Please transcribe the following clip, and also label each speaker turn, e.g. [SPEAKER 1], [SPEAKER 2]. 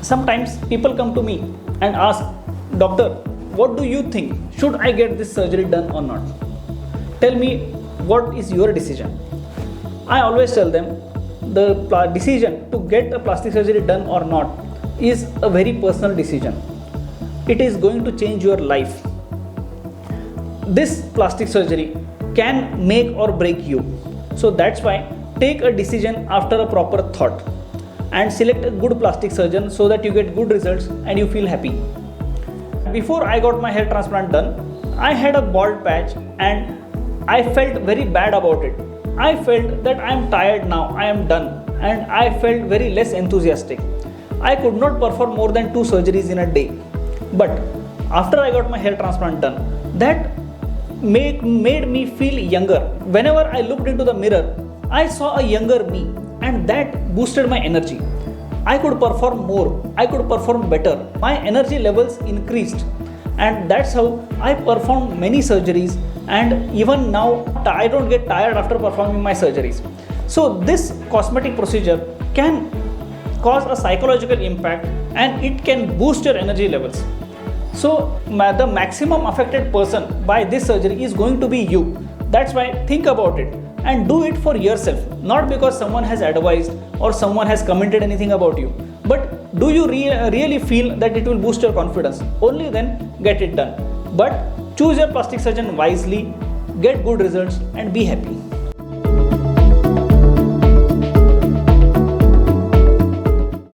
[SPEAKER 1] Sometimes people come to me and ask, doctor, what do you think? Should I get this surgery done or not? Tell me, what is your decision? I always tell them the decision to get a plastic surgery done or not is a very personal decision. It is going to change your life. This plastic surgery can make or break you. So that's why take a decision after a proper thought and select a good plastic surgeon so that you get good results and you feel happy. Before I got my hair transplant done, I had a bald patch and I felt very bad about it. I felt that I am tired now, I am done, and I felt very less enthusiastic. I could not perform more than 2 surgeries in a day. But after I got my hair transplant done, that made me feel younger. Whenever I looked into the mirror, I saw a younger me, and that boosted my energy. I could perform more, I could perform better. My energy levels increased, and that's how I performed many surgeries, and even now I don't get tired after performing my surgeries. So this cosmetic procedure can cause a psychological impact and it can boost your energy levels. So the maximum affected person by this surgery is going to be you. That's why think about it and do it for yourself, not because someone has advised or someone has commented anything about you, but do you really feel that it will boost your confidence? Only then get it done. But choose your plastic surgeon wisely, get good results and be happy.